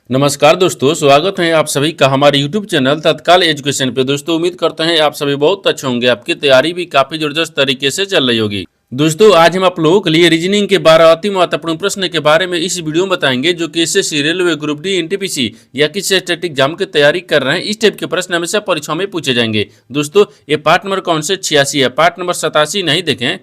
नमस्कार दोस्तों, स्वागत है आप सभी का हमारे YouTube चैनल तत्काल एजुकेशन पे। दोस्तों उम्मीद करते हैं आप सभी बहुत अच्छे होंगे। आपकी तैयारी भी काफी जबरदस्त तरीके से चल रही होगी। दोस्तों आज हम आप लोगों के लिए रीजनिंग के 12 अति महत्वपूर्ण प्रश्न के बारे में इस वीडियो में बताएंगे, जो कि SSC, railway, group D, NTPC या किसी स्टेट एग्जाम की तैयारी कर रहे हैं। इस टाइप के प्रश्न हमेशा परीक्षाओं में पूछे जाएंगे। दोस्तों ये पार्ट नंबर कौन से 86 है, पार्ट नंबर 87 नहीं देखें।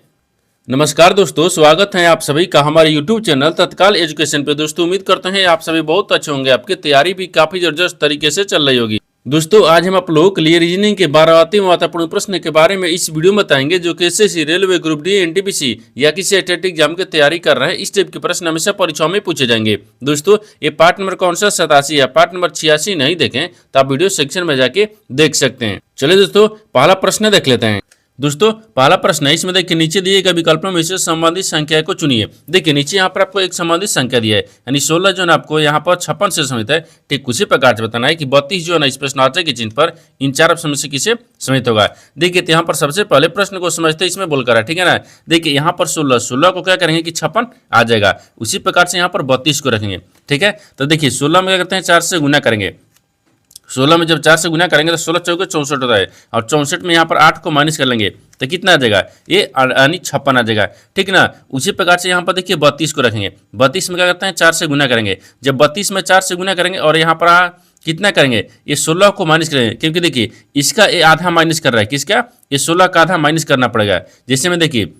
नमस्कार दोस्तों, स्वागत है आप सभी का हमारे YouTube चैनल तत्काल एजुकेशन पे। दोस्तों उम्मीद करते हैं आप सभी बहुत अच्छे होंगे। आपकी तैयारी भी काफी जबरदस्त तरीके से चल रही होगी। दोस्तों आज हम आप लोगों के लिए रीजनिंग के 12 अति महत्वपूर्ण प्रश्न के बारे में इस वीडियो में बताएंगे, जो कि SSC, railway, group D, NTPC या किसी स्टेट एग्जाम की तैयारी कर रहे हैं। इस टाइप के प्रश्न हमेशा परीक्षाओं में पूछे जाएंगे। दोस्तों ये पार्ट नंबर कौन सा 87 है, पार्ट नंबर 86 नहीं देखें तो आप वीडियो सेक्शन में जाके देख सकते हैं। चलिए दोस्तों पहला प्रश्न देख लेते हैं। दोस्तों पहला प्रश्न है, इसमें देखिए नीचे दिए गए विकल्पों में से संबंधित संख्या को चुनिए। देखिए नीचे यहाँ पर आपको एक संबंधित संख्या दिया है, यानी 16 जो है आपको यहाँ पर 56 से समित है। ठीक उसी प्रकार से बताना है कि 32 जो है ना इस प्रश्नार्थक के चिन्ह पर इन चार ऑप्शन में से किसे समित होगा। देखिए तो यहाँ पर सबसे पहले प्रश्न को समझते हैं, इसमें बोलकर है, ठीक है ना। देखिए यहाँ पर 16 को क्या करेंगे कि 56 आ जाएगा। उसी प्रकार से यहाँ पर 32 को रखेंगे, ठीक है। तो देखिए 16 में क्या करते हैं, 4 से गुना करेंगे। 16 में जब 4 से गुना करेंगे तो 16 चौके 64 होता है, और 64 में यहाँ पर 8 को माइनस कर लेंगे तो कितना आ जाएगा, ये यानी 56 आ जाएगा, ठीक ना। उसी प्रकार से यहाँ पर देखिए 32 को रखेंगे। 32 में क्या करते हैं, 4 से गुना करेंगे। जब 32 में 4 से गुना करेंगे और यहाँ पर कितना करेंगे, ये 16 को माइनस करेंगे, क्योंकि देखिए इसका ये आधा माइनस कर रहा है, किसका, ये 16 का आधा माइनस करना पड़ेगा। जैसे में देखिए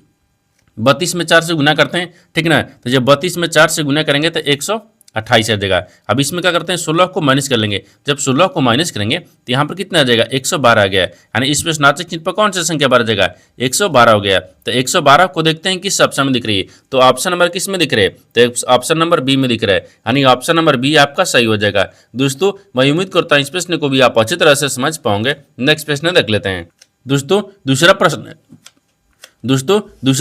32 में 4 से गुना करते हैं, ठीक ना। तो जब 32 में 4 से गुना करेंगे तो 128 आ जाएगा। अब इसमें क्या करते हैं, 16 को माइनस कर लेंगे। जब 16 को माइनस करेंगे तो यहाँ पर कितना आ जाएगा, 112 आ गया। यानी इस प्रश्नार्थक चिन्ह पर कौन सी संख्या बार आ जाएगा, 112 हो गया। तो 112 को देखते हैं किस ऑप्शन में दिख रही है, तो ऑप्शन नंबर किस में दिख रहे हैं, तो ऑप्शन नंबर बी में दिख रहा है, यानी ऑप्शन नंबर बी आपका सही हो जाएगा। दोस्तों मैं उम्मीद करता हूँ इस प्रश्न को भी आप अच्छी तरह से समझ पाओगे। नेक्स्ट प्रश्न देख लेते हैं। दोस्तों दूसरा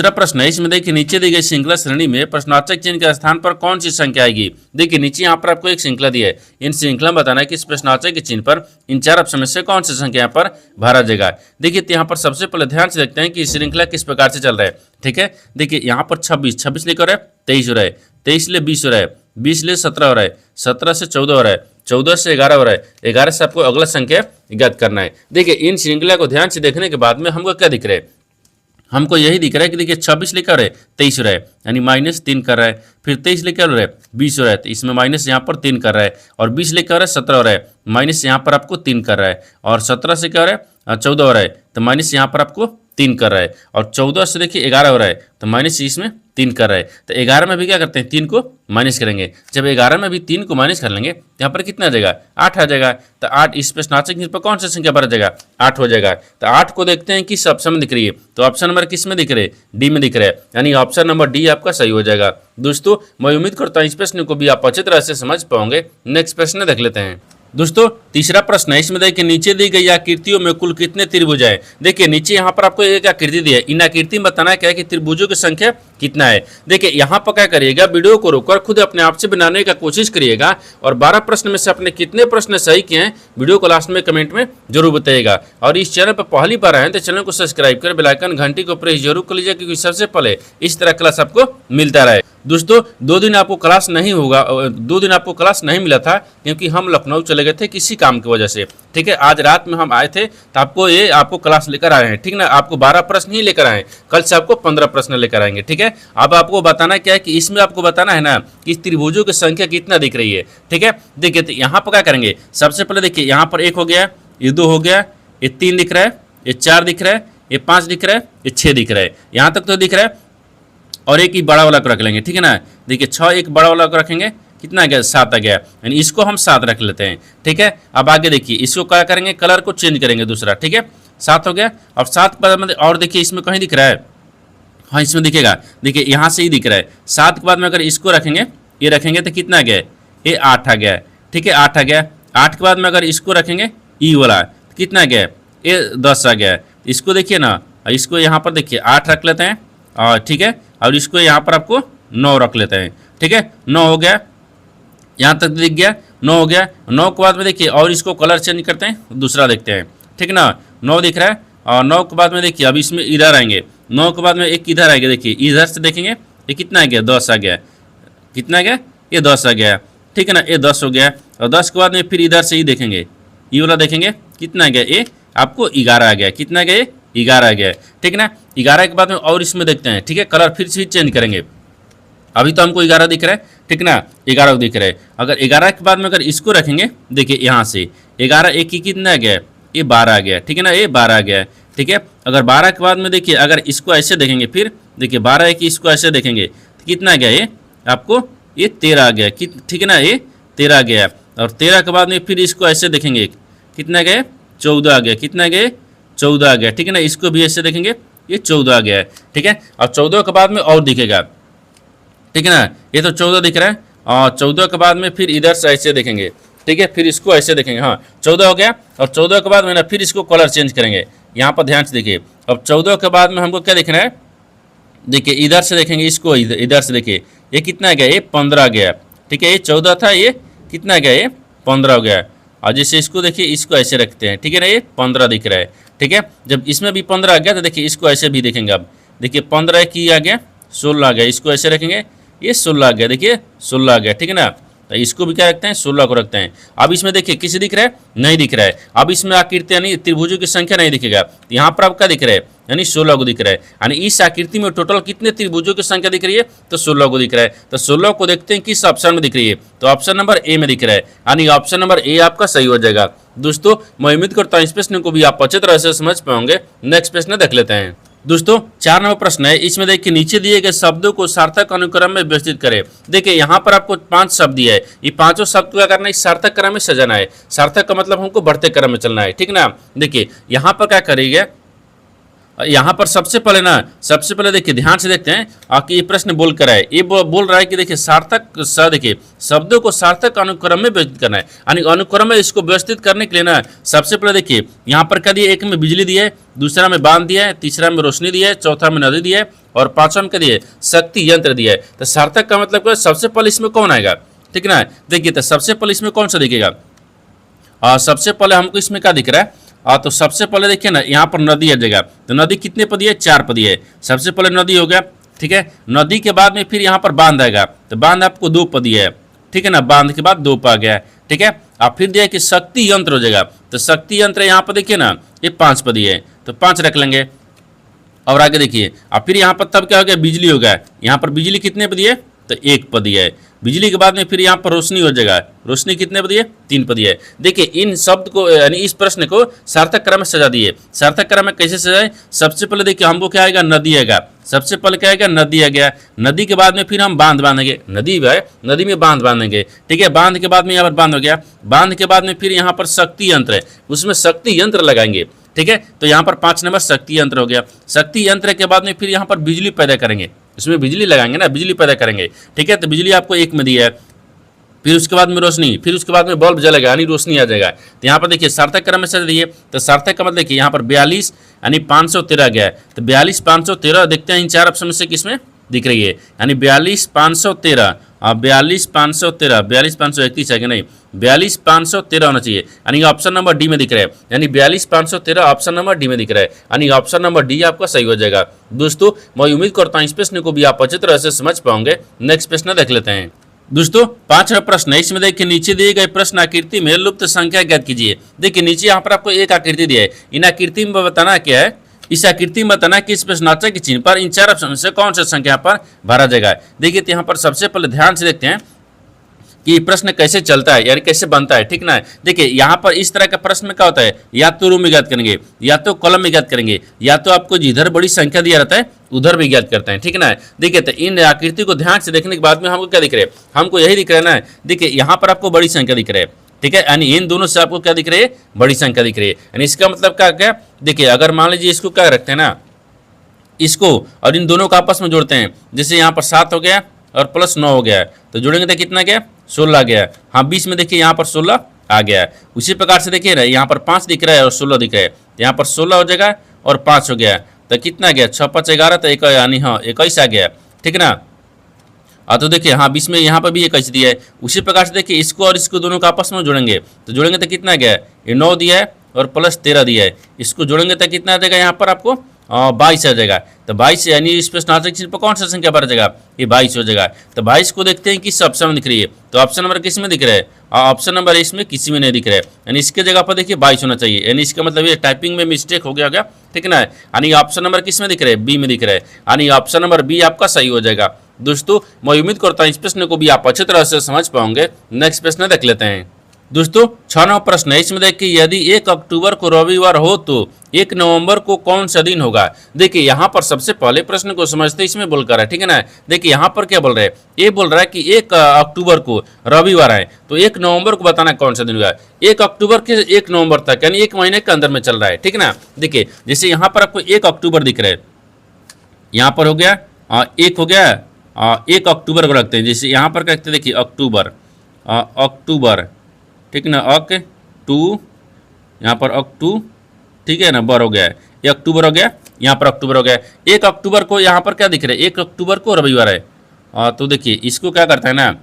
प्रश्न है, इसमें देखिए नीचे दी गई श्रृंखला श्रेणी में प्रश्नार्थक चिन्ह के स्थान पर कौन सी संख्या आएगी। देखिए नीचे यहाँ पर आपको एक श्रृंखला दी है, इन श्रृंखला में बताना है कि इस प्रश्नार्थक के चिन्ह पर इन चार ऑप्शन में से कौन सी संख्या यहाँ पर भरा जाएगा। देखिए तो यहाँ पर सबसे पहले ध्यान से देखते हैं कि श्रृंखला किस प्रकार से चल रहा है, ठीक है। देखिए यहाँ पर 26 लेकर है 23 हो रहा है, 23 ले 20 हो रहा है, 20 ले 17 हो रहा है, 17 से 14 हो रहा है, 14 से 11 हो रहा है, 11 से आपको अगला संख्या ज्ञात करना है। देखिए इन श्रृंखला को ध्यान से देखने के बाद में हमको क्या दिख रहा है, हमको यही दिख रहा है कि देखिए 26 लेकर है 23 हो रहा है, यानी -3 कर रहा है। फिर 23 लेकर हो रहा है 20 हो रहा है, तो इसमें माइनस यहाँ पर 3 कर रहा है। और 20 लेकर हो रहा है 17 हो रहा है, माइनस यहाँ पर आपको 3 कर रहा है। और 17 से क्या हो रहा है 14 हो रहा है, तो माइनस यहाँ पर आपको 3 कर रहा है। और 14 से देखिए 11 हो रहा है, तो माइनस इसमें 3 कर रहा है। तो 11 में भी क्या करते हैं, 3 को माइनस करेंगे। जब 11 में भी 3 को माइनस कर लेंगे तो यहाँ पर कितना आ जाएगा, 8 आ जाएगा। तो 8 इस प्रश्नार्थक चिन्ह पर कौन सा संख्या भरा जाएगा, 8 हो जाएगा। तो 8 को देखते हैं किस ऑप्शन में दिख रही है, तो ऑप्शन नंबर किस में दिख रहे हैं, डी में दिख रहा है, यानी ऑप्शन नंबर डी आपका सही हो जाएगा। दोस्तों मैं उम्मीद करता हूँ इस प्रश्न को भी आप अच्छी तरह से समझ पाओगे। नेक्स्ट प्रश्न देख लेते हैं। दोस्तों तीसरा प्रश्न है, इसमें देखिए नीचे दी गई आकृतियों में कुल कितने त्रिभुज है। देखिए नीचे यहाँ पर आपको एक आकृति दी है, इन आकृति में बताना है क्या है कि त्रिभुजों की संख्या कितना है। देखिए यहाँ पर क्या करिएगा, वीडियो को रोककर खुद अपने आप से बनाने का कोशिश करिएगा, और 12 प्रश्न में से अपने कितने प्रश्न सही किए हैं वीडियो को लास्ट में कमेंट में जरूर बताइएगा। और इस चैनल पर पहली बार आए तो चैनल को सब्सक्राइब कर बेल आइकन घंटी को प्रेस जरूर कर लीजिए, क्योंकि सबसे पहले इस तरह क्लास आपको मिलता रहे। दोस्तों 2 दिन आपको क्लास नहीं होगा, 2 दिन आपको क्लास नहीं मिला था क्योंकि हम लखनऊ चले गए थे किसी काम की वजह से, ठीक है। आज रात में हम आए थे तो आपको क्लास लेकर आए हैं, ठीक ना। आपको 12 प्रश्न ही लेकर आए, कल से आपको 15 प्रश्न लेकर आएंगे, ठीक है। अब आपको बताना क्या है कि इसमें आपको बताना है ना कि त्रिभुजों की संख्या कितना दिख रही है, ठीक है। देखिए तो यहाँ पर क्या करेंगे, सबसे पहले देखिए यहाँ पर 1 हो गया, ये 2 हो गया, ये 3 दिख रहा है, ये 4 दिख रहा है, ये 5 दिख रहा है, ये 6 दिख रहा है, यहाँ तक तो दिख रहा है। और एक ही बड़ा वाला को रख लेंगे, ठीक है ना। देखिए 6 एक बड़ा वाला को रखेंगे, कितना आ गया, 7 आ गया, यानी इसको हम 7 रख लेते हैं, ठीक है। अब आगे देखिए इसको क्या करेंगे, कलर को चेंज करेंगे दूसरा, ठीक है। 7 हो गया। अब 7 के बाद में और देखिए इसमें कहीं दिख रहा है, हाँ इसमें दिखेगा, देखिए यहाँ से ही दिख रहा है। 7 के बाद में अगर इसको रखेंगे, ये रखेंगे तो कितना आ गया, ये 8 आ गया, ठीक है, 8 आ गया। 8 के बाद में अगर इसको रखेंगे ई वाला, तो कितना आ गया, ये 10 आ गया। इसको देखिए ना, इसको यहाँ पर देखिए 8 रख लेते हैं, और ठीक है, और इसको यहाँ पर आपको 9 रख लेते हैं, ठीक है। 9 हो गया, यहाँ तक दिख गया, 9 हो गया। 9 के बाद में देखिए और इसको कलर चेंज करते हैं, दूसरा देखते हैं, ठीक ना। 9 दिख रहा है, और 9 के बाद में देखिए अब इसमें इधर आएंगे, 9 के बाद में एक इधर आएगा, देखिए इधर से देखेंगे ये कितना आ गया, 10 आ गया, कितना आ गया, ये 10 आ गया। ठीक है ना, ये 10 हो गया। और 10 के बाद में फिर इधर से ही देखेंगे, ये वाला देखेंगे कितना आ गया, ये आपको 11 आ गया। कितना आ गया, ये 11 आ गया, ठीक है ना। 11 के बाद में और इसमें देखते हैं, ठीक है, कलर फिर से चेंज करेंगे। अभी तो हमको 11 दिख रहा है, ठीक ना, 11 दिख रहा है। अगर 11 के बाद में अगर इसको रखेंगे, देखिए यहाँ से 11 एक ही कितना आ गया, ये 12 आ गया, ठीक है ना, ये 12 आ गया, ठीक है। अगर 12 के बाद में देखिए अगर इसको ऐसे देखेंगे, फिर देखिए 12 एक इसको ऐसे देखेंगे तो कितना आ गया, ये आपको ये 13 आ गया, ठीक है ना, ये 13 आ गया। और 13 के बाद में फिर इसको ऐसे देखेंगे, कितना आ गया, 14 आ गया। कितना आ गया, 14 आ गया, ठीक है ना। इसको भी ऐसे देखेंगे, ये 14 आ गया है, ठीक है। और 14 के बाद में और दिखेगा, ठीक है ना, ये तो 14 दिख रहा है। और 14 के बाद में फिर इधर से ऐसे देखेंगे, ठीक है, फिर इसको ऐसे देखेंगे, हाँ 14 हो गया। और 14 के बाद में ना फिर इसको कलर चेंज करेंगे, यहाँ पर ध्यान से देखिए। अब 14 के बाद में हमको क्या देखना है, देखिए इधर से देखेंगे इसको, इधर से देखिए ये कितना आ गया, ये 15 आ गया, ठीक है। ये 14 था, ये कितना आ गया, ये 15 हो गया। और जैसे इसको देखिए, इसको ऐसे रखते हैं, ठीक है ना, ये 15 दिख रहा है, ठीक है। जब इसमें भी 15 आ गया तो देखिए इसको ऐसे भी देखेंगे। अब देखिए 15 की आ गया, 16 आ गया, इसको ऐसे रखेंगे, ये 16 आ गया, देखिए 16 आ गया, ठीक है ना। तो इसको भी क्या रखते हैं, 16 को रखते हैं। अब इसमें देखिए किसी दिख रहा है, नहीं दिख रहा है। अब इसमें आकृति यानी त्रिभुजों की संख्या नहीं दिखेगा, यहाँ पर अब क्या दिख रहा है, यानी 16 को दिख रहा है। यानी इस आकृति में टोटल कितने त्रिभुजों की संख्या दिख रही है, तो 16 को दिख रहा है। तो 16 को देखते हैं किस ऑप्शन में दिख रही है, तो ऑप्शन नंबर ए में दिख रहा है, यानी ऑप्शन नंबर ए आपका सही हो जाएगा। दोस्तों मैं उम्मीद करता हूँ इस प्रश्न को भी आप अच्छी तरह से समझ पाओगे। नेक्स्ट प्रश्न देख लेते हैं। दोस्तों 4 नंबर प्रश्न है, इसमें देखिए नीचे दिए गए शब्दों को सार्थक अनुक्रम में व्यवस्थित करें। देखिए यहाँ पर आपको 5 शब्द दिए है, ये पांचों शब्द को क्या करना है, सार्थक क्रम में सजाना है। सार्थक का मतलब हमको बढ़ते क्रम में चलना है, ठीक ना। देखिए यहाँ पर क्या करेंगे, यहाँ पर सबसे पहले देखिए ध्यान से देखते हैं कि ये प्रश्न बोल कर है, ये बोल रहा है कि देखिए सार्थक देखिए शब्दों को सार्थक अनुक्रम में व्यवस्थित करना है। यानी अनुक्रम में इसको व्यवस्थित करने के लिए ना सबसे पहले देखिए यहाँ पर क्या दिया, एक में बिजली दी है, दूसरा में बांध दिया है, तीसरा में रोशनी दी है, चौथा में नदी दी है, और पांचवा में क्या दिया है, शक्ति यंत्र दिया है। तो सार्थक का मतलब क्या, सबसे पहले इसमें कौन आएगा, ठीक ना। देखिए तो सबसे पहले इसमें कौन सा दिखेगा, सबसे पहले हमको इसमें क्या दिख रहा है, तो सबसे पहले देखिए ना यहाँ पर नदी आ जाएगा। तो नदी कितने पदी है, 4 पदी है। सबसे पहले नदी हो गया, ठीक है। नदी के बाद में फिर यहाँ पर बांध आएगा, तो बांध आपको 2 पदी है, ठीक है ना। बांध के बाद 2 पा गया, ठीक है। अब फिर दिया कि शक्ति यंत्र हो जाएगा, तो शक्ति यंत्र यहाँ पर देखिए ना ये 5 पदी है, तो 5 रख लेंगे। और आगे देखिए अब फिर यहाँ पर तब क्या हो गया, बिजली हो गया। यहाँ पर बिजली कितने पदी है, तो 1 पदी है। बिजली के बाद में फिर यहाँ पर रोशनी हो जाएगा, रोशनी कितने पदी है, 3 पदी है। देखिए इन शब्द को यानी इस प्रश्न को सार्थक क्रम में सजा दिए। सार्थक क्रम में कैसे सजाए, सबसे पहले देखिए हमको क्या आएगा, नदी आएगा। सबसे पहले क्या आएगा, नदी आ गया। नदी के बाद में फिर हम बांध बांधेंगे, नदी है, नदी में बांध बांधेंगे, ठीक है। बांध के बाद में यहाँ पर बांध हो गया। बांध के बाद में फिर यहाँ पर शक्ति यंत्र है, उसमें शक्ति यंत्र लगाएंगे, ठीक है। तो यहाँ पर 5 नंबर शक्ति यंत्र हो गया। शक्ति यंत्र के बाद में फिर यहाँ पर बिजली पैदा करेंगे, इसमें बिजली लगाएंगे ना, बिजली पैदा करेंगे, ठीक है। तो बिजली आपको 1 में दी है। फिर उसके बाद में रोशनी, फिर उसके बाद में बल्ब जलेगा यानी रोशनी आ जाएगा। तो यहाँ पर देखिए सार्थक क्रम में सजा दिए। तो सार्थक का मतलब देखिए यहाँ पर 42 यानी 513 गया है। तो 42 513 देखते हैं इन 4 ऑप्शन में से किसमें दिख रही है, यानी 42 513, 42 513, 42 531 है कि नहीं, 42 513 होना चाहिए, यानी ऑप्शन नंबर डी में दिख रहा है। यानी 42 513 ऑप्शन नंबर डी में दिख रहा है, यानी ऑप्शन नंबर डी आपका सही हो जाएगा। दोस्तों मैं उम्मीद करता हूँ इस प्रश्न को भी आप अच्छी तरह से समझ पाओगे। नेक्स्ट प्रश्न देख लेते हैं। दोस्तों 5वां प्रश्न है, इसमें देखिए नीचे दिए गए प्रश्न आकृति में लुप्त संख्या ज्ञात कीजिए। देखिए नीचे यहाँ पर आपको एक आकृति दी है, इन आकृति में बताना क्या है, इस आकृति में बताना कि इस प्रश्नवाचक के चिन्ह पर इन 4 ऑप्शन से कौन सा संख्या पर भरा जाएगा। देखिए तो यहाँ पर सबसे पहले ध्यान से देखते हैं कि प्रश्न कैसे चलता है, यानी कैसे बनता है, ठीक ना। देखिए यहाँ पर इस तरह का प्रश्न में क्या होता है, या तो रो में ज्ञात करेंगे, या तो कॉलम में ज्ञात करेंगे, या तो आपको जिधर बड़ी संख्या दिया रहता है उधर भी ज्ञात करते हैं, ठीक ना। देखिए तो इन आकृति को ध्यान से देखने के बाद में हमको क्या दिख रहा है, हमको यही दिख रहा है ना। देखिए यहाँ पर आपको बड़ी संख्या दिख रहा है, ठीक है, यानी इन दोनों से आपको क्या दिख रही है, बड़ी संख्या दिख रही है। यानी इसका मतलब क्या क्या, देखिए अगर मान लीजिए इसको क्या रखते हैं ना, इसको और इन दोनों को आपस में जोड़ते हैं, जैसे यहाँ पर 7 हो गया और प्लस 9 हो गया, तो जोड़ेंगे तो कितना गया, 16 गया। हाँ 20 में देखिए यहाँ पर 16 आ गया। उसी प्रकार से देखिए ना यहाँ पर 5 दिख रहा है और 16 दिख रहा है, यहाँ पर 16 हो जाएगा और 5 हो गया, तो कितना गया, 6 5 11, तो 1 यानी हाँ 21 आ गया, ठीक ना। तो देखिए हाँ 20 में यहाँ पर भी 21 दिया है। उसी प्रकार से देखिए इसको और इसको दोनों को आपस में जोड़ेंगे, तो जोड़ेंगे तो कितना गया, ये 9 दिया है और प्लस 13 दिया है, इसको जोड़ेंगे तो कितना आ जाएगा यहाँ पर आपको 22 आ जाएगा। तो 22 यानी इस प्रश्नार्थक चिन्ह पर कौन सा संख्या बढ़ जाएगा, ये 22 हो जाएगा। तो 22 को देखते हैं किस ऑप्शन में दिख रही है, तो ऑप्शन नंबर किस में दिख रहा है, ऑप्शन नंबर इसमें किसी में नहीं दिख रहा है, यानी इसके जगह पर देखिए 22 होना चाहिए, यानी इसका मतलब ये टाइपिंग में मिस्टेक हो गया, ठीक है ना। यानी ऑप्शन नंबर किस में दिख रहा है, बी में दिख रहा है, यानी ऑप्शन नंबर बी आपका सही हो जाएगा। दोस्तों मैं उम्मीद करता हूँ इस प्रश्न को भी आप अच्छी तरह से समझ पाओगे। नेक्स्ट प्रश्न देख लेते हैं। दोस्तों 6 नंबर प्रश्न है, इसमें देखिए यदि 1 अक्टूबर को रविवार हो तो 1 नवंबर को कौन सा दिन होगा। देखिए यहाँ पर सबसे पहले प्रश्न को समझते इसमें बोलकर है, ठीक है ना। देखिए यहाँ पर क्या बोल रहे हैं, ये बोल रहा है कि 1 अक्टूबर को रविवार है, तो 1 नवंबर को बताना कौन सा दिन होगा। 1 अक्टूबर के 1 नवंबर तक यानी 1 महीने के अंदर में चल रहा है, ठीक है ना। देखिए जैसे यहाँ पर आपको 1 अक्टूबर दिख रहा है, यहाँ पर हो गया 1 हो गया, 1 अक्टूबर को रखते हैं, जैसे यहाँ पर रखते हैं, देखिए अक्टूबर, अक्टूबर, ठीक है ना, टू, यहाँ पर अक्टू, ठीक है ना, बर हो गया है, ये अक्टूबर हो गया, यहाँ पर अक्टूबर हो गया। 1 अक्टूबर को यहाँ पर क्या दिख रहा है, 1 अक्टूबर को रविवार है, तो देखिए इसको क्या करता है ना,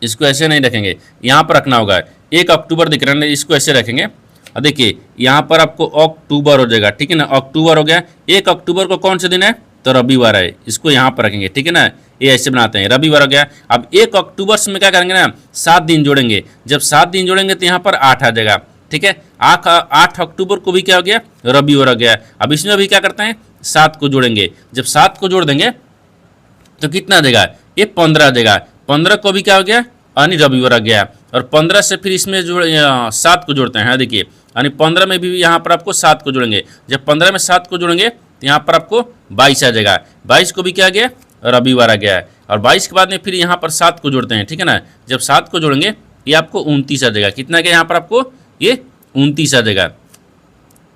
इसको ऐसे नहीं रखेंगे, यहाँ पर रखना होगा। 1 अक्टूबर दिख रहा है, इसको ऐसे रखेंगे, और देखिए यहाँ पर आपको अक्टूबर हो जाएगा, ठीक है ना, अक्टूबर हो गया। 1 अक्टूबर को कौन सा दिन है, तो रविवार है, इसको यहाँ पर रखेंगे, ठीक है ना, ये ऐसे बनाते हैं, रविवार हो गया। अब 1 अक्टूबर में क्या करेंगे ना, 7 दिन जोड़ेंगे, जब 7 दिन जोड़ेंगे तो यहाँ पर 8 आ जाएगा, ठीक है। 8 अक्टूबर को भी क्या हो गया, रविवार हो गया। अब इसमें भी क्या करते हैं, 7 को जोड़ेंगे, जब 7 को जोड़ देंगे तो कितना आ जाएगा, ये 15 आ जाएगा। 15 को भी क्या हो गया, यानी रविवार आ गया, और 15 से फिर इसमें 7 को जोड़ते हैं, देखिए यानी 15 में भी यहाँ पर आपको 7 को जोड़ेंगे, जब 15 में 7 को जोड़ेंगे तो यहाँ पर आपको 22 आ जाएगा। 22 को भी क्या आ गया, रविवार आ गया है, और 22 के बाद में फिर यहाँ पर 7 को जोड़ते हैं, ठीक है ना, जब 7 को जोड़ेंगे ये आपको 29 आ जाएगा। कितना गया यहाँ पर आपको, ये 29 आ जाएगा।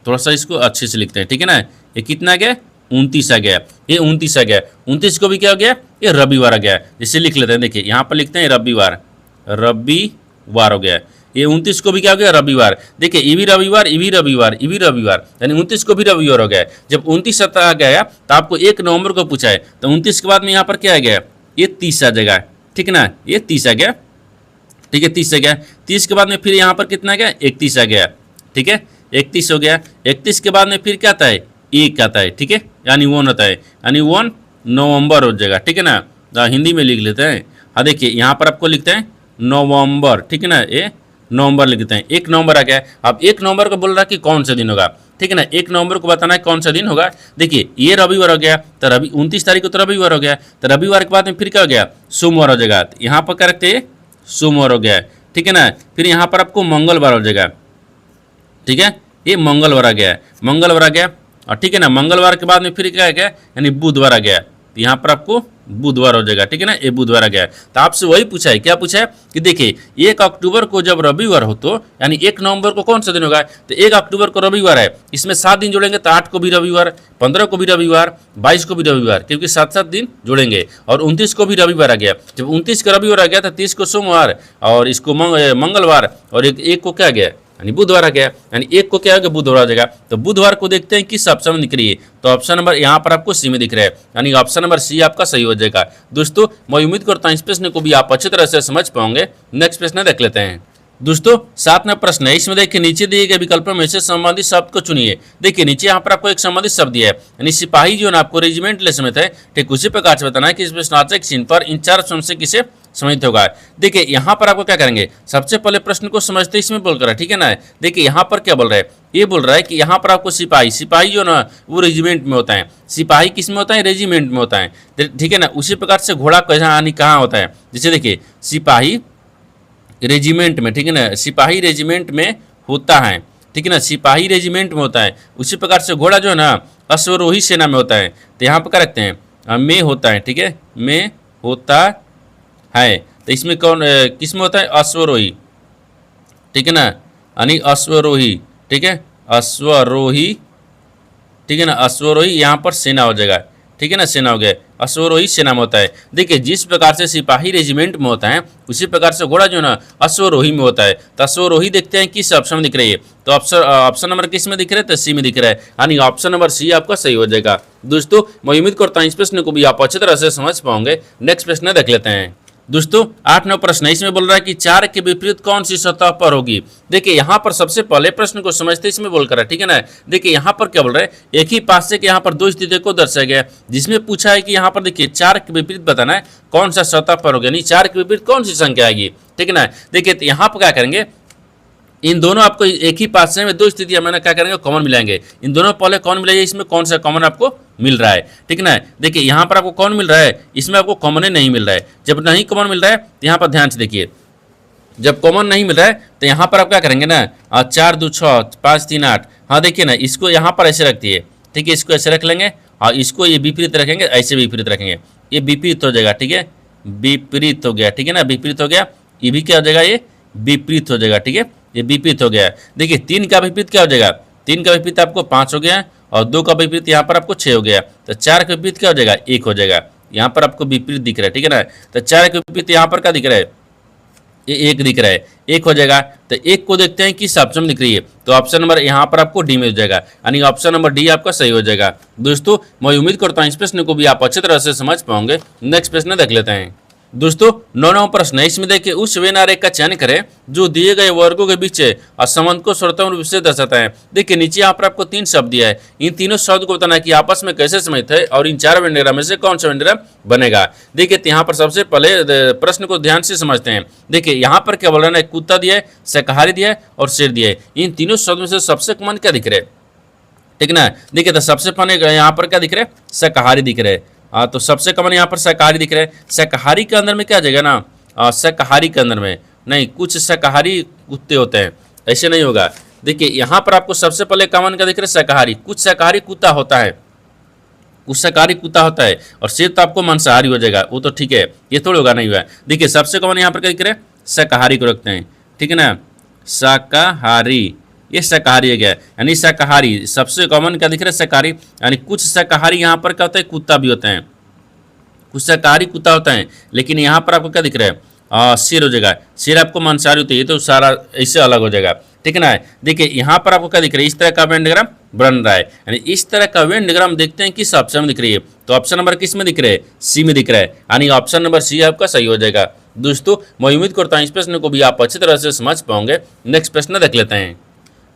थोड़ा सा इसको अच्छे से लिखते हैं, ठीक है ना, ये कितना गया, 29 आ गया, ये 29 आ गया। 29 को भी क्या हो गया, ये रविवार आ गया, जिससे लिख लेते हैं, देखिए यहाँ पर लिखते हैं रविवार, रविवार हो गया। ये 29 को भी क्या हो गया, रविवार। देखिए ये भी रविवार, ये भी रविवार, ये भी रविवार, यानी 29 को भी रविवार हो गया। जब 29 आ गया तो आपको 1 नवंबर को पूछा है, तो 29 के बाद में यहाँ पर क्या आ गया, ये 30 आ जाएगा, ठीक है ना, ये 30 आ गया, ठीक है, 30 आ गया। 30 के बाद में फिर यहाँ पर कितना आ गया, 31 आ गया, ठीक है, 31 हो गया। 31 के बाद में फिर क्या आता है, 1 आता है, ठीक है, यानी 1 आता है, यानी 1 नवंबर हो जाएगा, ठीक है ना। हिंदी में लिख लेते हैं, हाँ देखिए यहाँ पर आपको लिखते हैं नवंबर, ठीक है ना, ये नवंबर लिखते हैं, 1 नवंबर आ गया। अब 1 नवंबर को बोल रहा है कि कौन सा दिन होगा, ठीक है ना, 1 नवंबर को बताना है कौन सा दिन होगा। देखिए ये रविवार हो गया, तो 29 तारीख को तो रविवार हो गया, तो रविवार के बाद में फिर क्या हो गया, सोमवार हो जाएगा। यहाँ पर क्या रखते हैं, सोमवार हो गया, ठीक है ना। फिर यहाँ पर आपको मंगलवार हो जाएगा, ठीक है, ये मंगलवार आ गया, मंगलवार आ गया, और ठीक है ना, मंगलवार के बाद में फिर क्या आ गया, यानी बुधवार आ गया, तो यहाँ पर आपको बुधवार हो जाएगा, ठीक है ना, ये बुधवार आ गया। तो आपसे वही पूछा है, क्या पूछा है कि देखिए 1 अक्टूबर को जब रविवार हो तो यानी 1 नवंबर को कौन सा दिन होगा, तो 1 अक्टूबर को रविवार है, इसमें 7 दिन जोड़ेंगे तो 8 को भी रविवार, 15 को भी रविवार, 22 को भी रविवार, क्योंकि 7-7 दिन जोड़ेंगे, और 29 को भी रविवार आ गया। जब 29 का रविवार आ गया तो 30 को सोमवार, और इसको मंगलवार, और एक को क्या गया, यानी बुधवार आ गया, यानी 1 को क्या हो गया, बुधवार आ जाएगा। तो बुधवार को देखते हैं किस ऑप्शन में दिख रही है, तो ऑप्शन नंबर यहाँ पर आपको सी में दिख रहा है, यानी ऑप्शन नंबर सी आपका सही हो जाएगा। दोस्तों मैं उम्मीद करता हूँ इस प्रश्न को भी आप अच्छी तरह से समझ पाओगे। नेक्स्ट प्रश्न देख लेते हैं। दोस्तों 7वां प्रश्न है, इसमें देखिए नीचे दिए गए विकल्पों में से संबंधित शब्द को चुनिए। देखिए नीचे यहाँ पर आपको एक संबंधित शब्द दिया है, यानी सिपाही जो है ना आपको रेजिमेंट ले समेत है, ठीक उसी प्रकार से बताना है कि इस प्रश्नार्थक चिन्ह पर इन 4 ऑप्शन से किसे समझते होगा। देखिए यहाँ पर आपको क्या करेंगे, सबसे पहले प्रश्न को समझते इसमें बोल कर है, ठीक है ना। देखिए यहाँ पर क्या बोल रहा है, ये बोल रहा है कि यहाँ पर आपको सिपाही, सिपाही जो ना वो रेजिमेंट में होता है, सिपाही किस में होता है, रेजिमेंट में होता है, ठीक है ना। उसी प्रकार से घोड़ा कहाँ होता है, जैसे देखिए सिपाही रेजिमेंट में, ठीक है ना, सिपाही रेजिमेंट में होता है, ठीक है ना, सिपाही रेजिमेंट में होता है। उसी प्रकार से घोड़ा जो है ना अश्वरोही सेना में होता है, तो यहाँ पर क्या रखते हैं, में होता है, ठीक है, में होता है, तो इसमें कौन किस में होता है, अश्वरोही, ठीक है ना, यानी अश्वरोही, ठीक है, अश्वरोही, ठीक है ना, अश्वरोही यहाँ पर सेना हो जाएगा, ठीक है ना, सेना हो गया, अश्वरोही सेना में होता है। देखिए जिस प्रकार से सिपाही रेजिमेंट में होता है उसी प्रकार से घोड़ा जो है ना अश्वरोही में होता है। तो अश्वरोही देखते हैं किस ऑप्शन में दिख रही है, तो ऑप्शन नंबर किस में दिख रहा है, तो सी में दिख रहा है, यानी ऑप्शन नंबर सी आपका सही हो जाएगा। दोस्तों मैं उम्मीद करता हूँ इस प्रश्न को भी आप अच्छी तरह से समझ पाओगे। नेक्स्ट प्रश्न देख लेते हैं। दोस्तों 8 प्रश्न है, इसमें बोल रहा है कि 4 के विपरीत कौन सी सतह पर होगी। देखिए यहाँ पर सबसे पहले प्रश्न को समझते इसमें बोल कर, ठीक है ना। देखिए यहाँ पर क्या बोल रहा है, एक ही पास से कि यहाँ पर 2 स्थितियों को दर्शाया गया, जिसमें पूछा है कि यहाँ पर देखिए 4 के विपरीत बताना है कौन सा सतह पर होगा, यानी 4 के विपरीत कौन सी संख्या आएगी, ठीक है ना। देखिए तो यहाँ पर क्या करेंगे, इन दोनों आपको एक ही पासे में 2 स्थितियां मैंने क्या करेंगे, कॉमन मिलाएंगे। इन दोनों पहले कौन मिलाइए, इसमें कौन सा कॉमन आपको मिल रहा है, ठीक है ना। देखिए यहाँ पर आपको कौन मिल रहा है, इसमें आपको कॉमन नहीं मिल रहा है। जब नहीं कॉमन मिल रहा है तो यहाँ पर ध्यान से देखिए, जब कॉमन नहीं मिल रहा है तो यहाँ पर आप क्या करेंगे ना, 4 2 6 5 3 8, हाँ देखिए ना, इसको यहाँ पर ऐसे रख दिए, ठीक है, इसको ऐसे रख लेंगे और इसको ये विपरीत रखेंगे, ऐसे विपरीत रखेंगे, ये विपरीत हो जाएगा, ठीक है, विपरीत हो गया, ठीक है ना, विपरीत हो गया। ये भी क्या हो जाएगा, ये विपरीत हो जाएगा, ठीक है, ये विपरीत हो गया। देखिए 3 का विपरीत क्या हो जाएगा, 3 का विपरीत आपको 5 हो गया और 2 का विपरीत यहाँ पर आपको 6 हो गया। तो 4 का विपरीत क्या हो जाएगा, 1 हो जाएगा। यहाँ पर आपको विपरीत दिख रहा है, ठीक है ना। तो 4 का विपरीत यहाँ पर क्या दिख रहा है, ये 1 दिख रहा है, 1 हो जाएगा। तो 1 को देखते हैं किस ऑप्शन में दिख रही है, तो ऑप्शन नंबर यहाँ पर आपको डी में हो जाएगा, यानी ऑप्शन नंबर डी आपका सही हो जाएगा। दोस्तों मैं उम्मीद करता हूँ इस प्रश्न को भी आप अच्छी तरह से समझ पाओगे। नेक्स्ट प्रश्न देख लेते हैं। दोस्तों 9वां प्रश्न है, इसमें देखिए उस वेन आरेख का चयन करें जो दिए गए वर्गों के बीच असंबंध को स्वतंत्र रूप से दर्शाता है। देखिए नीचे यहाँ पर आपको 3 शब्द दिया है, इन तीनों शब्द को बताना है कि आपस में कैसे संबंधित है और इन 4 वेन डायग्राम में से कौन सा वेन डायग्राम बनेगा। देखिए यहाँ पर सबसे पहले प्रश्न को ध्यान से समझते हैं। देखिए यहाँ पर क्या बोल रहा है, कुत्ता दिया है, शाकाहारी दिया है और शेर दिया है। इन तीनों शब्द में से सबसे कॉमन क्या दिख रहा है, ठीक ना। देखिए तो सबसे पहले यहाँ पर क्या दिख रहा है, शाकाहारी दिख रहा है। तो सबसे कॉमन यहाँ पर शाकाहारी दिख रहा है। शाकाहारी के अंदर में क्या आ जाएगा ना, शाकाहारी के अंदर में नहीं, कुछ शाकाहारी कुत्ते होते हैं, ऐसे नहीं होगा। देखिए यहाँ पर आपको सबसे पहले कॉमन क्या दिख रहा है, शाकाहारी। कुछ शाकाहारी कुत्ता होता है, कुछ शाकाहारी कुत्ता होता है, और शेर तो आपको मांसाहारी हो जाएगा, वो तो ठीक है, ये थोड़ा होगा नहीं हुआ। देखिए सबसे कॉमन यहाँ पर क्या दिख रहा है, शाकाहारी को रखते हैं, ठीक है ना, शाकाहारी, ये शाकाहारी है गया, यानी शाकाहारी सबसे कॉमन क्या दिख रहा है, शाकाहारी। यानी कुछ शाकाहारी यहाँ पर क्या होता है, कुत्ता भी होता है, कुछ शाकाहारी कुत्ता होता है, लेकिन यहाँ पर आपको क्या दिख रहा है, शेर हो जाएगा। शेर आपको मांसाहारी होती है, ये तो सारा इससे अलग हो जाएगा, ठीक है ना। देखिए यहाँ पर आपको क्या दिख रहा है, इस तरह का वेन डायग्राम बन रहा है, यानी इस तरह का वेन डायग्राम देखते हैं किस ऑप्शन में दिख रही है, तो ऑप्शन नंबर किस में दिख रहा है, सी में दिख रहा है, यानी ऑप्शन नंबर सी आपका सही हो जाएगा। दोस्तों मैं उम्मीद करता हूँ इस प्रश्न को भी आप अच्छी तरह से समझ पाओगे। नेक्स्ट प्रश्न देख लेते हैं।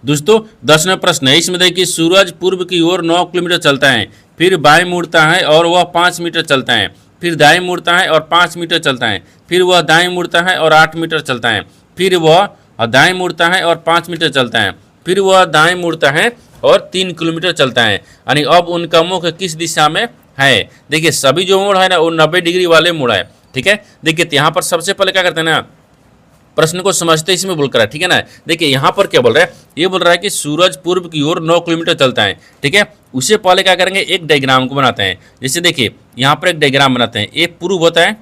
दोस्तों 10वां प्रश्न है, इसमें देखिए सूरज पूर्व की ओर 9 किलोमीटर चलता है, फिर बाएं मुड़ता है और वह 5 मीटर चलता है, फिर दाएं मुड़ता है और 5 मीटर चलता है, फिर वह दाएं मुड़ता है और 8 मीटर चलता है, फिर वह दाएं मुड़ता है और 5 मीटर चलता है, फिर वह दाएं मुड़ता है और 3 किलोमीटर चलता है। यानी अब उनका मुख किस दिशा में है। देखिए सभी जो मोड़ है ना वो 90 डिग्री वाले मोड़ है, ठीक है। देखिए यहाँ पर सबसे पहले क्या करते हैं ना, प्रश्न को समझते इसमें बोल कर है, ठीक है ना। देखिए यहाँ पर क्या बोल रहा है, ये बोल रहा है कि सूरज पूर्व की ओर 9 किलोमीटर चलता है, ठीक है। उससे पहले क्या करेंगे, एक डायग्राम को बनाते हैं। जैसे देखिए यहाँ पर एक डायग्राम बनाते हैं, एक पूर्व होता है,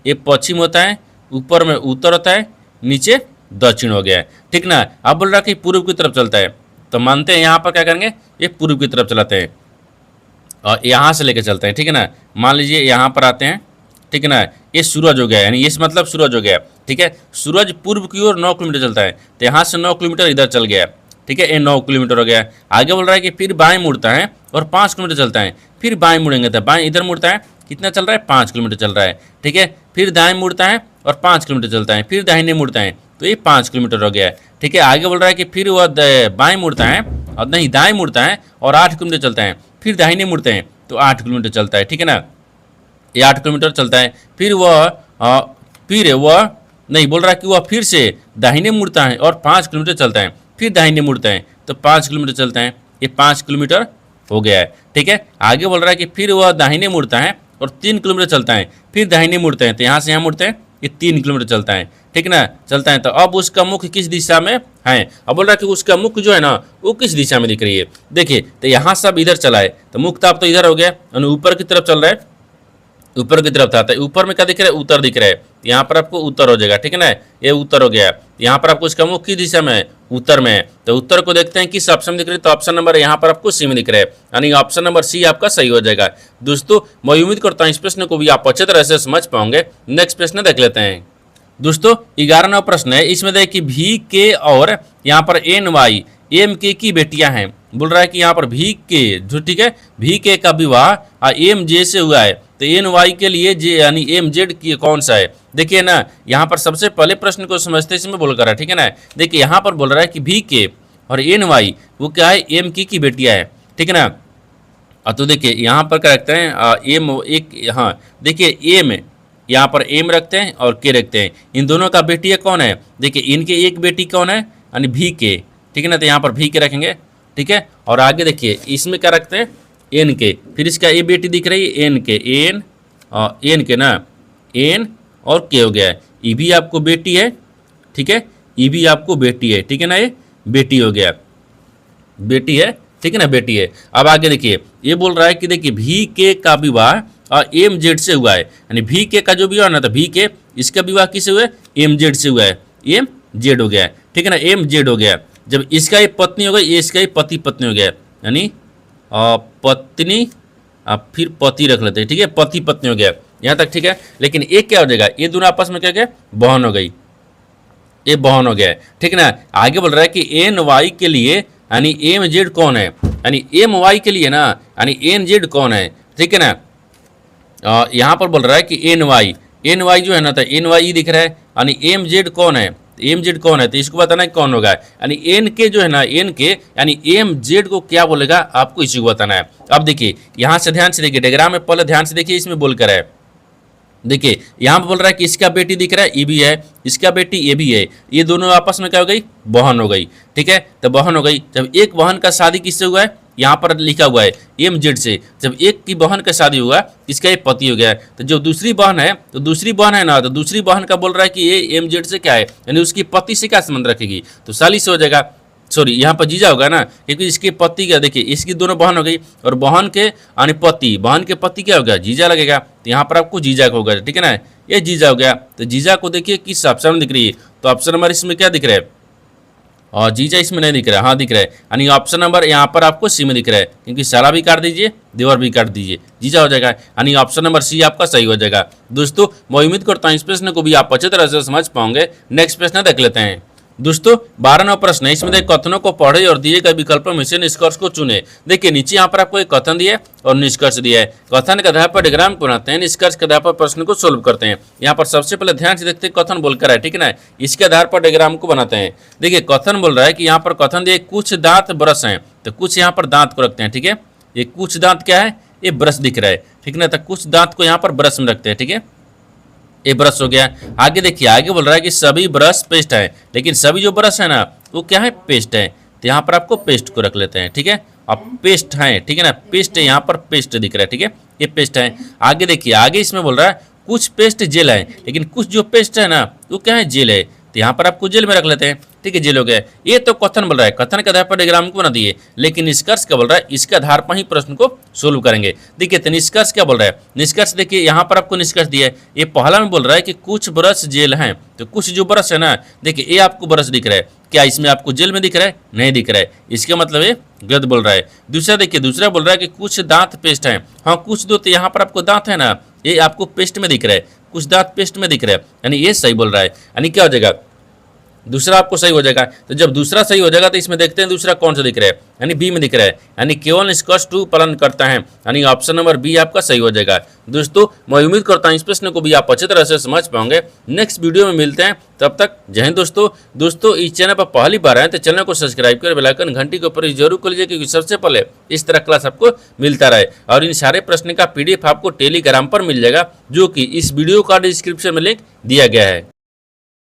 एक पश्चिम होता है, ऊपर में उत्तर होता है, नीचे दक्षिण हो गया है, ठीक ना। अब बोल रहा है कि पूर्व की तरफ चलता है, तो मानते हैं यहाँ पर क्या करेंगे, ये पूर्व की तरफ चलाते हैं और यहाँ से लेकर चलते हैं, ठीक है ना। मान लीजिए यहाँ पर आते हैं, ठीक है ना, ये सूरज हो गया, यानी ये मतलब सूरज हो गया, ठीक है। सूरज पूर्व की ओर 9 किलोमीटर चलता है, तो यहाँ से 9 किलोमीटर इधर चल गया, ठीक है, ये 9 किलोमीटर हो गया। आगे बोल रहा है कि फिर बाएं मुड़ता है और 5 किलोमीटर चलता है, फिर बाएं मुड़ेंगे तो बाएं इधर मुड़ता है, कितना चल रहा है, 5 किलोमीटर चल रहा है, ठीक है। फिर दाएं मुड़ता है और 5 किलोमीटर चलता है, फिर दाहिने मुड़ता है, तो ये 5 किलोमीटर हो गया, ठीक है। आगे बोल रहा है कि फिर वह बाएं मुड़ता है और नहीं दाएं मुड़ता है और 8 किलोमीटर चलता है, फिर दाहिने मुड़ते हैं तो 8 किलोमीटर चलता है, ठीक है ना, ये 8 किलोमीटर चलता है। फिर वह नहीं बोल रहा है कि वह फिर से दाहिने मुड़ता है और 5 किलोमीटर चलता है, फिर दाहिने मुड़ता है तो 5 किलोमीटर चलता है, ये 5 किलोमीटर हो गया है, ठीक है। आगे बोल रहा है कि फिर वह दाहिने मुड़ता है और 3 किलोमीटर चलता है, फिर दाहिने मुड़ते हैं तो यहाँ से यहाँ मुड़ते हैं, ये 3 किलोमीटर चलता है, ठीक ना, चलता है। तो अब उसका मुख किस दिशा में है, अब बोल रहा है कि उसका मुख जो है ना वो किस दिशा में दिख रही है। देखिए तो यहाँ सब इधर चला है, तो मुख तो अब तो इधर हो गया, ऊपर की तरफ चल रहा है, ऊपर की तरफ था, तो ऊपर में क्या दिख रहा है, उत्तर दिख रहा है, यहाँ पर आपको उत्तर हो जाएगा, ठीक है ना, ये उत्तर हो गया। यहाँ पर आपको इसका मुख किस दिशा में है, उत्तर में है, तो उत्तर को देखते हैं किस ऑप्शन में दिख रही है, तो ऑप्शन नंबर यहाँ पर आपको सी में दिख रहा है, यानी ऑप्शन नंबर सी आपका सही हो जाएगा। दोस्तों मैं उम्मीद करता हूँ इस प्रश्न को भी आप अच्छे तरह से समझ पाओगे। नेक्स्ट प्रश्न देख लेते हैं। दोस्तों 11वां प्रश्न है, इसमें देखिए भी के और यहाँ पर एन वाई एम के की बेटियां हैं। बोल रहा है कि यहाँ पर भी के जो, ठीक है, भी के का विवाह एम जे से हुआ है, तो एन वाई के लिए जे यानी एम जेड की कौन सा है। देखिए ना, यहाँ पर सबसे पहले प्रश्न को समझते इसमें बोल कर रहा है, ठीक है ना। देखिए यहाँ पर बोल रहा है कि भी के और एन वाई वो क्या है, एम की बेटियाँ है, ठीक है ना। तो देखिए यहाँ पर क्या रखते हैं, एम एक, हाँ देखिए एम यहाँ पर एम रखते हैं और के रखते हैं, इन दोनों का बेटी है कौन है, देखिए इनके एक बेटी कौन है यानी भी के, ठीक है ना। तो यहाँ पर भी के रखेंगे, ठीक है। और आगे देखिए इसमें क्या रखते हैं, एन के, फिर इसका ये बेटी दिख रही है एन के, एन के ना, एन और के हो गया है, ये भी आपको बेटी है, ठीक है, ये भी आपको बेटी है, ठीक है ना, ये बेटी हो गया, बेटी है, ठीक है ना, बेटी है। अब आगे देखिए ये बोल रहा है कि देखिए भी के का विवाह और एम जेड से हुआ है, यानी भी के का जो विवाह ना था, भी के इसका विवाह किससे हुआ है, एम जेड से हुआ है, एम जेड हो गया है, ठीक है ना, एम जेड हो गया। जब इसका ये पत्नी हो गई, ये इसका ये पति पत्नी हो गया, यानी पत्नी, फिर पति रख लेते हैं, ठीक है, पति पत्नी हो गया यहाँ तक, ठीक है। लेकिन एक क्या हो जाएगा, ये दोनों आपस में क्या गया, बहन हो गई, ये बहन हो गया है, ठीक है ना। आगे बोल रहा है कि एन वाई के लिए यानी एम जेड कौन है, यानी एम वाई के लिए ना यानी एन जेड कौन है, ठीक है ना। यहाँ पर बोल रहा है कि एन वाई जो है ना, तो एन वाई दिख रहा है, यानी एम जेड कौन है, एम जेड कौन है, तो इसको बताना है कौन होगा, यानी एन के जो है ना, एन के यानी एम जेड को क्या बोलेगा आपको इसी को बताना है। अब देखिए यहाँ से ध्यान से देखिए, डायग्राम में पहले ध्यान से देखिए, इसमें बोल कर है, देखिए यहाँ पर बोल रहा है कि इसका बेटी दिख रहा है, ये भी है, इसका बेटी ये भी है, ये दोनों आपस में क्या हो गई, बहन हो गई, ठीक है। तो बहन हो गई, जब एक बहन का शादी किससे हुआ है, यहाँ पर लिखा हुआ है एम जेड से, जब एक की बहन का शादी हुआ इसका ये पति हो गया है, तो जो दूसरी बहन है, तो दूसरी बहन है ना, तो दूसरी बहन का बोल रहा है कि ये एम जेड से क्या है, यानी उसकी पति से क्या संबंध रखेगी, तो साली से हो जाएगा, सॉरी यहाँ पर जीजा होगा ना, क्योंकि इसके पति का देखिए, इसकी दोनों बहन हो गई और बहन के यानी पति, बहन के पति क्या हो गया, जीजा लगेगा, तो यहाँ पर आपको जीजा होगा, ठीक है ना, ये जीजा हो गया। तो जीजा को देखिए किस ऑप्शन में दिख रही है, तो ऑप्शन नंबर इसमें क्या दिख रहा है, और जीजा इसमें नहीं दिख रहा है, हाँ दिख रहा है, यानी ऑप्शन नंबर यहाँ पर आपको सी में दिख रहा है, क्योंकि साला भी काट दीजिए, देवर भी काट दीजिए, जीजा हो जाएगा, यानी ऑप्शन नंबर सी आपका सही हो जाएगा। दोस्तों मैं उम्मीद करता हूँ इस प्रश्न को भी आप अच्छे तरह से समझ पाओगे। नेक्स्ट प्रश्न देख लेते हैं। दोस्तों 12वां प्रश्न है, इसमें कथनों को पढ़े और दिए गए विकल्पों में से निष्कर्ष को चुने। देखिए नीचे यहाँ पर आपको एक कथन दिया है और निष्कर्ष दिया है, कथन के आधार पर डायग्राम बनाते हैं, निष्कर्ष के आधार पर प्रश्न को सोल्व करते हैं। यहाँ पर सबसे पहले ध्यान से देखते हैं, कथन बोलकर है, ठीक है ना, इसके आधार पर डायग्राम को बनाते हैं। देखिए कथन बोल रहा है कि यहाँ पर कथन दिए कुछ दांत ब्रश हैं, तो कुछ यहाँ पर दांत को रखते हैं, ठीक है, ये कुछ दांत क्या है, ये ब्रश दिख रहा है, ठीक है ना, तो कुछ दांत को यहाँ पर ब्रश में रखते हैं, ठीक है, ये ब्रश हो गया। आगे देखिए आगे बोल रहा है कि सभी ब्रश पेस्ट है, लेकिन सभी जो ब्रश है ना वो क्या है, पेस्ट है, तो यहाँ पर आपको पेस्ट को रख लेते हैं, ठीक है, अब पेस्ट है, ठीक है ना, पेस्ट है, यहाँ पर पेस्ट दिख रहा है, ठीक है, ये पेस्ट है। आगे देखिए आगे इसमें बोल रहा है कुछ पेस्ट जेल है, लेकिन कुछ जो पेस्ट है ना वो क्या है, जेल है, तो यहाँ पर आपको जेल में रख लेते हैं, ठीक है, जेल हो गया। ये तो कथन बोल रहा है, कथन के आधार पर डायग्राम को बना दिए, लेकिन निष्कर्ष क्या बोल रहा है, इसके आधार पर ही प्रश्न को सोल्व करेंगे। देखिए तो निष्कर्ष क्या बोल रहा है, निष्कर्ष देखिए यहाँ पर आपको निष्कर्ष दिया है, ये पहला में बोल रहा है कि कुछ ब्रश जेल हैं, तो कुछ जो ब्रश है ना, देखिए ये आपको ब्रश दिख रहा है, क्या इसमें आपको जेल में दिख रहा है, नहीं दिख रहा है, इसका मतलब ये गलत बोल रहा है। दूसरा देखिए, दूसरा बोल रहा है कि कुछ दांत पेस्ट हैं, हाँ कुछ दो, तो यहाँ पर आपको दांत है ना, ये आपको पेस्ट में दिख रहा है, कुछ दांत पेस्ट में दिख रहा है, यानी ये सही बोल रहा है, यानी क्या हो जाएगा, दूसरा आपको सही हो जाएगा। तो जब दूसरा सही हो जाएगा तो इसमें देखते हैं दूसरा कौन सा दिख रहा है, यानी बी में दिख रहा है, यानी केवल निष्कर्ष 2 पालन करता है, यानी ऑप्शन नंबर बी आपका सही हो जाएगा। दोस्तों मैं उम्मीद करता हूँ इस प्रश्न को भी आप अच्छे तरह से समझ पाओगे। नेक्स्ट वीडियो में मिलते हैं, तब तक जय हिंद। दोस्तों इस चैनल पर पहली बार आए तो चैनल को सब्सक्राइब कर बेल आइकन घंटी के ऊपर जरूर कर लीजिए, क्योंकि सबसे पहले इस तरह क्लास आपको मिलता रहे। और इन सारे प्रश्न का PDF आपको टेलीग्राम पर मिल जाएगा, जो कि इस वीडियो का डिस्क्रिप्शन में लिंक दिया गया है।